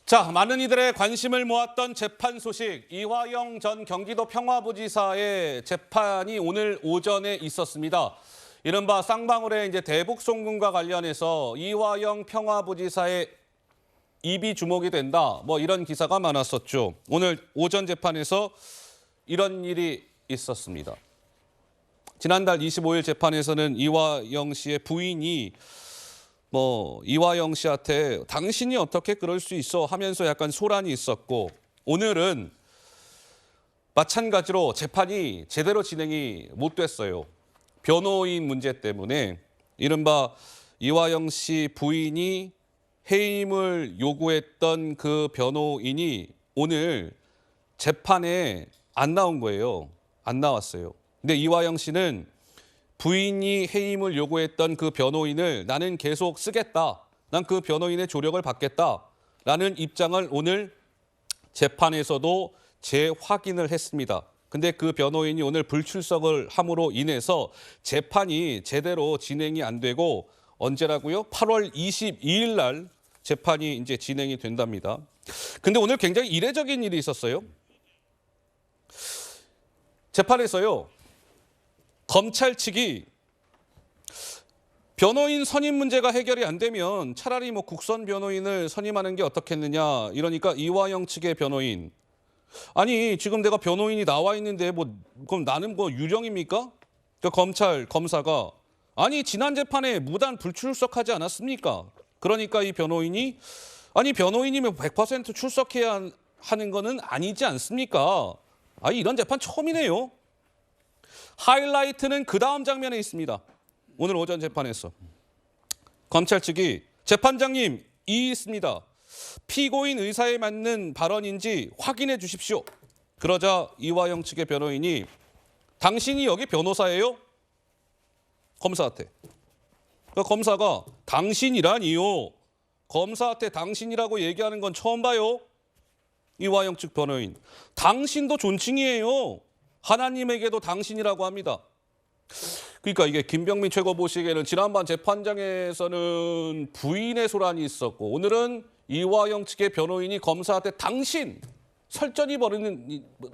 자, 많은 이들의 관심을 모았던 재판 소식. 이화영 전 경기도 평화부지사의 재판이 오늘 오전에 있었습니다. 이른바 쌍방울의 대북 송금과 관련해서 이화영 평화부지사의 입이 주목이 된다. 이런 기사가 많았었죠. 오늘 오전 재판에서 이런 일이 있었습니다. 지난달 25일 재판에서는 이화영 씨의 부인이 이화영 씨한테 당신이 어떻게 그럴 수 있어 하면서 약간 소란이 있었고, 오늘은 마찬가지로 재판이 제대로 진행이 못 됐어요. 변호인 문제 때문에 이른바 이화영 씨 부인이 해임을 요구했던 그 변호인이 오늘 재판에 안 나온 거예요. 안 나왔어요. 근데 이화영 씨는 부인이 해임을 요구했던 그 변호인을 나는 계속 쓰겠다. 난 그 변호인의 조력을 받겠다라는 입장을 오늘 재판에서도 재확인을 했습니다. 근데 그 변호인이 오늘 불출석을 함으로 인해서 재판이 제대로 진행이 안 되고 언제라고요? 8월 22일 날 재판이 이제 진행이 된답니다. 근데 오늘 굉장히 이례적인 일이 있었어요. 재판에서요. 검찰 측이 변호인 선임 문제가 해결이 안 되면 차라리 국선 변호인을 선임하는 게 어떻겠느냐. 이러니까 이화영 측의 변호인. 아니, 지금 내가 변호인이 나와 있는데 그럼 나는 유령입니까? 그러니까 검찰, 검사가 아니, 지난 재판에 무단 불출석하지 않았습니까? 그러니까 이 변호인이 아니, 변호인이면 100% 출석해야 하는 거는 아니지 않습니까? 이런 재판 처음이네요. 하이라이트는 그 다음 장면에 있습니다. 오늘 오전 재판에서 검찰 측이 재판장님 이의 있습니다. 피고인 의사에 맞는 발언인지 확인해 주십시오. 그러자 이화영 측의 변호인이 당신이 여기 변호사예요? 검사한테. 그러니까 검사가 당신이라니요. 검사한테 당신이라고 얘기하는 건 처음 봐요. 이화영 측 변호인. 당신도 존칭이에요. 하나님에게도 당신이라고 합니다. 그러니까 이게 김병민 최고 보시기에는 지난번 재판장에서는 부인의 소란이 있었고, 오늘은 이화영 측의 변호인이 검사한테 당신 설전이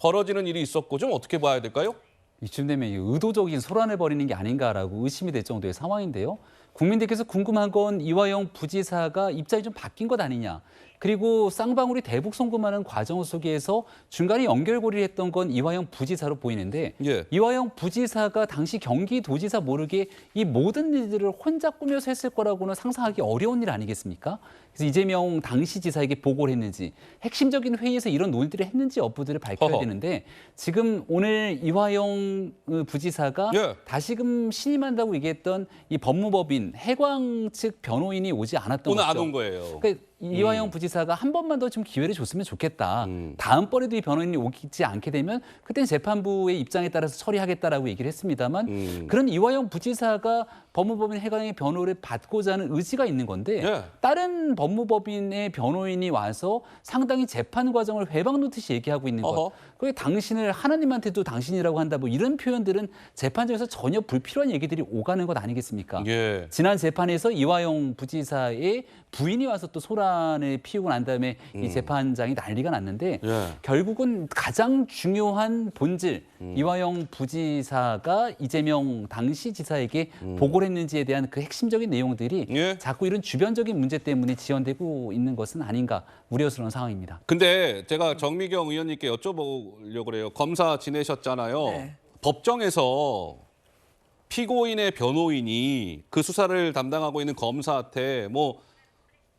벌어지는 일이 있었고, 좀 어떻게 봐야 될까요? 이쯤 되면 의도적인 소란을 벌이는 게 아닌가라고 의심이 될 정도의 상황인데요. 국민들께서 궁금한 건 이화영 부지사가 입장이 좀 바뀐 것 아니냐. 그리고 쌍방울이 대북 송금하는 과정 속에서 중간에 연결고리를 했던 건 이화영 부지사로 보이는데, 예. 이화영 부지사가 당시 경기도지사 모르게 이 모든 일들을 혼자 꾸며서 했을 거라고는 상상하기 어려운 일 아니겠습니까? 그래서 이재명 당시 지사에게 보고를 했는지, 핵심적인 회의에서 이런 논의들을 했는지 여부들을 밝혀야 되는데, 지금 오늘 이화영 부지사가 다시금 신임한다고 얘기했던 이 법무법인 해광 측 변호인이 오지 않았던 오늘 거죠. 안 온 거예요. 그러니까 이화영 부지사가 한 번만 더 좀 기회를 줬으면 좋겠다. 다음번에도 이 변호인이 오지 않게 되면 그때는 재판부의 입장에 따라서 처리하겠다라고 얘기를 했습니다만, 그런 이화영 부지사가 법무법인 해광의 변호를 받고자 하는 의지가 있는 건데, 다른 법무법인의 변호인이 와서 상당히 재판 과정을 회방 놓듯이 얘기하고 있는 것. 그게 당신을 하나님한테도 당신이라고 한다, 이런 표현들은 재판장에서 전혀 불필요한 얘기들이 오가는 것 아니겠습니까? 예. 지난 재판에서 이화영 부지사의 부인이 와서 또 소란을 피우고 난 다음에 이 재판장이 난리가 났는데, 결국은 가장 중요한 본질, 이화영 부지사가 이재명 당시 지사에게 보고를 했는지에 대한 그 핵심적인 내용들이 자꾸 이런 주변적인 문제 때문에 지연되고 있는 것은 아닌가 우려스러운 상황입니다. 근데 제가 정미경 의원님께 여쭤보려고 그래요. 검사 지내셨잖아요. 네. 법정에서 피고인의 변호인이 그 수사를 담당하고 있는 검사한테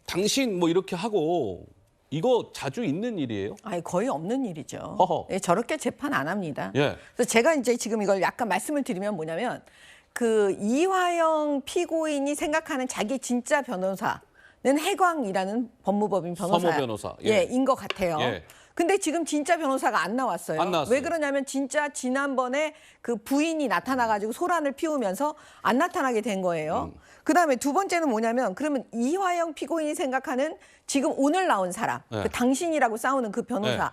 당신 이렇게 하고, 이거 자주 있는 일이에요? 거의 없는 일이죠. 허허. 예, 저렇게 재판 안 합니다. 예. 그래서 제가 이제 지금 이걸 약간 말씀을 드리면 뭐냐면, 그 이화영 피고인이 생각하는 자기 진짜 변호사는 해광이라는 법무법인 변호사. 서모 변호사. 인 것 같아요. 예. 근데 지금 진짜 변호사가 안 나왔어요. 안 나왔어요. 왜 그러냐면 진짜 지난번에 그 부인이 나타나가지고 소란을 피우면서 안 나타나게 된 거예요. 그다음에 두 번째는 뭐냐면 그러면 이화영 피고인이 생각하는 지금 오늘 나온 사람, 네. 그 당신이라고 싸우는 그 변호사를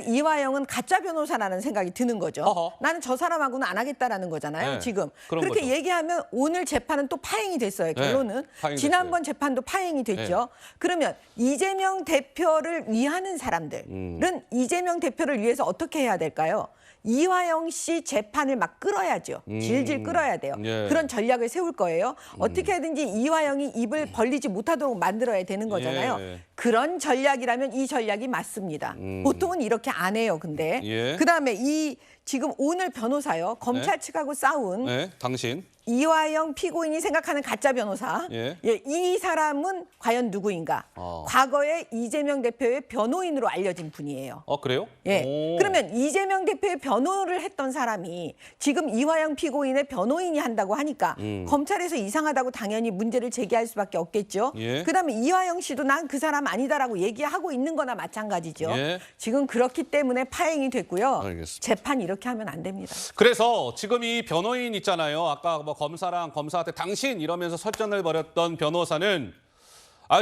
이화영은 가짜 변호사라는 생각이 드는 거죠. 어허. 나는 저 사람하고는 안 하겠다라는 거잖아요. 네, 지금 그런 그렇게 거죠. 얘기하면 오늘 재판은 또 파행이 됐어요. 네, 결론은 파행됐어요. 지난번 재판도 파행이 됐죠. 그러면 이재명 대표를 위하는 사람들은 이재명 대표를 위해서 어떻게 해야 될까요? 이화영 씨 재판을 막 끌어야죠. 질질 끌어야 돼요. 예. 그런 전략을 세울 거예요. 어떻게 하든지 이화영이 입을 벌리지 못하도록 만들어야 되는 거잖아요. 예. 그런 전략이라면 이 전략이 맞습니다. 보통은 이렇게 안 해요. 근데 예. 그다음에 이 지금 오늘 변호사요. 검찰 측하고 싸운 네, 당신. 이화영 피고인이 생각하는 가짜 변호사. 예. 이 사람은 과연 누구인가? 과거에 이재명 대표의 변호인으로 알려진 분이에요. 그래요? 예. 오. 그러면 이재명 대표의 변호를 했던 사람이 지금 이화영 피고인의 변호인이 한다고 하니까 검찰에서 이상하다고 당연히 문제를 제기할 수밖에 없겠죠. 예. 그다음에 이화영 씨도 난 그 사람 아니다라고 얘기하고 있는 거나 마찬가지죠. 예. 지금 그렇기 때문에 파행이 됐고요. 알겠습니다. 재판 이렇게 하면 안 됩니다. 그래서 지금 이 변호인 있잖아요. 아까 뭐 검사랑 검사한테 당신 이러면서 설전을 벌였던 변호사는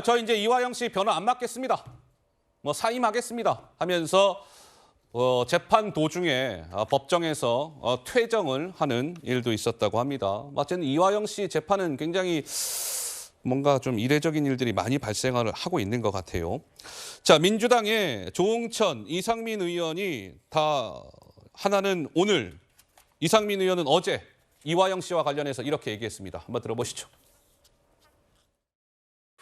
저 이제 이화영 씨 변호 안 맡겠습니다. 뭐 사임하겠습니다 하면서 재판 도중에 법정에서 퇴정을 하는 일도 있었다고 합니다. 어쨌든 이화영 씨 재판은 굉장히 뭔가 좀 이례적인 일들이 많이 발생을 하고 있는 것 같아요. 자, 민주당의 조응천, 이상민 의원이 다 하나는 오늘, 이상민 의원은 어제 이화영 씨와 관련해서 이렇게 얘기했습니다. 한번 들어보시죠.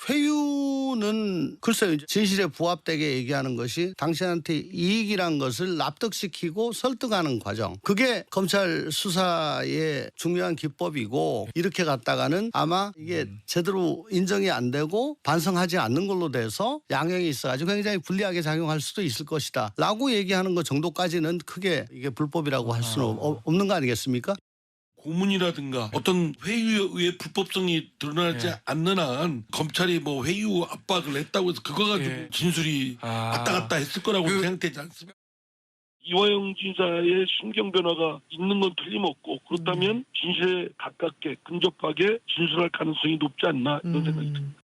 회유는 글쎄요, 진실에 부합되게 얘기하는 것이 당신한테 이익이란 것을 납득시키고 설득하는 과정. 그게 검찰 수사의 중요한 기법이고, 이렇게 갔다가는 아마 이게 제대로 인정이 안 되고 반성하지 않는 걸로 돼서 양형이 있어가지고 굉장히 불리하게 작용할 수도 있을 것이다 라고 얘기하는 것 정도까지는 크게 이게 불법이라고 할 수는 없는 거 아니겠습니까? 고문이라든가 어떤 회유에 의해 불법성이 드러나지 않는 한 검찰이 뭐 회유 압박을 했다고 해서 그거 가지고 진술이 왔다 갔다 했을 거라고 생각되지 않습니다. 이화영 지사의 심경 변화가 있는 건 틀림없고 그렇다면 진실에 가깝게 근접하게 진술할 가능성이 높지 않나 이런 생각이 듭니다.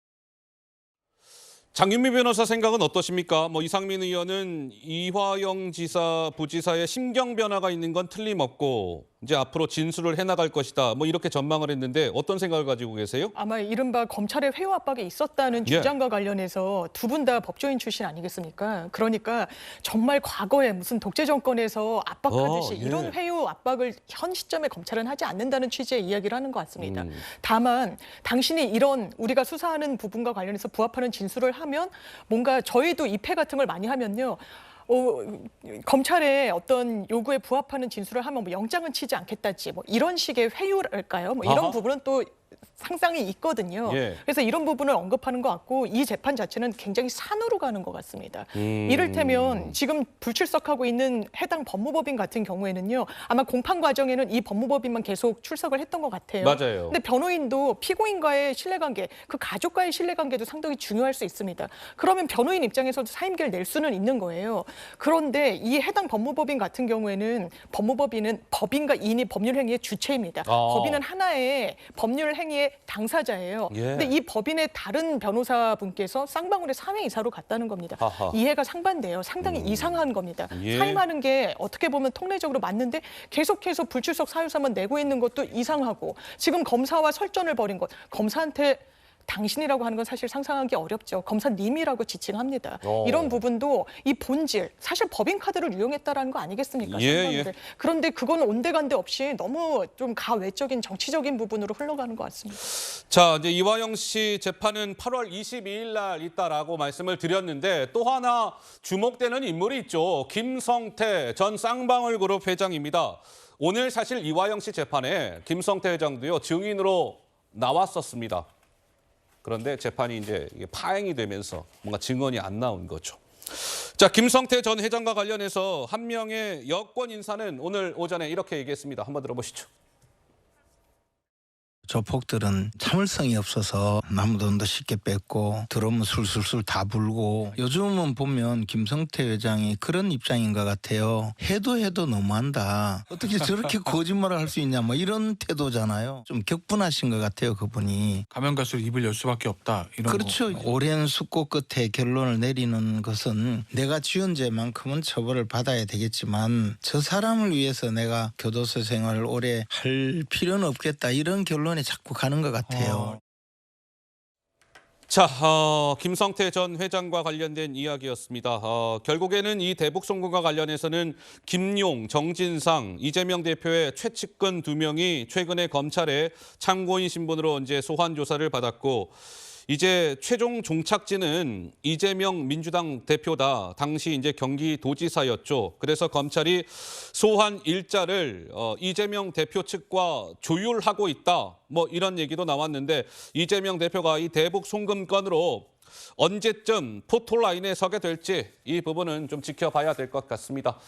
장윤미 변호사 생각은 어떠십니까? 뭐 이상민 의원은 이화영 지사, 부지사의 심경 변화가 있는 건 틀림없고 이제 앞으로 진술을 해나갈 것이다. 뭐 이렇게 전망을 했는데 어떤 생각을 가지고 계세요? 아마 이른바 검찰의 회유 압박이 있었다는 예. 주장과 관련해서 두 분 다 법조인 출신 아니겠습니까? 그러니까 정말 과거에 무슨 독재 정권에서 압박하듯이 예. 이런 회유 압박을 현 시점에 검찰은 하지 않는다는 취지의 이야기를 하는 것 같습니다. 다만 당신이 이런 우리가 수사하는 부분과 관련해서 부합하는 진술을 하면 뭔가 저희도 입회 같은 걸 많이 하면요. 검찰의 어떤 요구에 부합하는 진술을 하면 뭐 영장은 치지 않겠다지 뭐 이런 식의 회유랄까요? 뭐 이런 아하. 부분은 또 상상이 있거든요. 예. 그래서 이런 부분을 언급하는 것 같고 이 재판 자체는 굉장히 산으로 가는 것 같습니다. 이를테면 지금 불출석하고 있는 해당 법무법인 같은 경우에는요. 아마 공판 과정에는 이 법무법인만 계속 출석을 했던 것 같아요. 맞아요. 근데 변호인도 피고인과의 신뢰관계, 그 가족과의 신뢰관계도 상당히 중요할 수 있습니다. 그러면 변호인 입장에서도 사임계를 낼 수는 있는 거예요. 그런데 이 해당 법무법인 같은 경우에는 법무법인은 법인과 이인이 법률 행위의 주체입니다. 법인은 하나의 법률 행위의 당사자예요. 예. 근데 이 법인의 다른 변호사분께서 쌍방울의 사회이사로 갔다는 겁니다. 아하. 이해가 상반돼요. 상당히 이상한 겁니다. 예. 사임하는 게 어떻게 보면 통례적으로 맞는데 계속해서 불출석 사유서만 내고 있는 것도 이상하고 지금 검사와 설전을 벌인 것. 검사한테 당신이라고 하는 건 사실 상상하기 어렵죠. 검사님이라고 지칭합니다. 이런 부분도 이 본질, 사실 법인 카드를 이용했다라는 거 아니겠습니까? 예. 그런데 그건 온데간데 없이 너무 좀 가외적인 정치적인 부분으로 흘러가는 것 같습니다. 자, 이제 이화영 씨 재판은 8월 22일 날 있다라고 말씀을 드렸는데 또 하나 주목되는 인물이 있죠. 김성태 전 쌍방울그룹 회장입니다. 오늘 사실 이화영 씨 재판에 김성태 회장도요 증인으로 나왔었습니다. 그런데 재판이 이제 이게 파행이 되면서 뭔가 증언이 안 나온 거죠. 자, 김성태 전 회장과 관련해서 한 명의 여권 인사는 오늘 오전에 이렇게 얘기했습니다. 한번 들어보시죠. 조폭들은 참을성이 없어서 남돈도 쉽게 뺏고 들어오면 술술술 다 불고 요즘은 보면 김성태 회장이 그런 입장인 것 같아요. 해도 너무한다. 어떻게 저렇게 거짓말을 할 수 있냐 뭐 이런 태도잖아요. 좀 격분하신 것 같아요 그분이. 가면 갈수록 입을 열 수밖에 없다. 이런 그렇죠. 거. 오랜 숙고 끝에 결론을 내리는 것은 내가 지은 죄만큼은 처벌을 받아야 되겠지만 저 사람을 위해서 내가 교도소 생활을 오래 할 필요는 없겠다. 이런 결론에 자꾸 가는 것 같아요. 자, 김성태 전 회장과 관련된 이야기였습니다. 결국에는 이 대북 송금과 관련해서는 김용, 정진상, 이재명 대표의 최측근 2명이 최근에 검찰에 참고인 신분으로 이제 소환 조사를 받았고 이제 최종 종착지는 이재명 민주당 대표다. 당시 이제 경기도지사였죠. 그래서 검찰이 소환 일자를 이재명 대표 측과 조율하고 있다. 뭐 이런 얘기도 나왔는데 이재명 대표가 이 대북 송금 건으로 언제쯤 포토라인에 서게 될지 이 부분은 좀 지켜봐야 될 것 같습니다.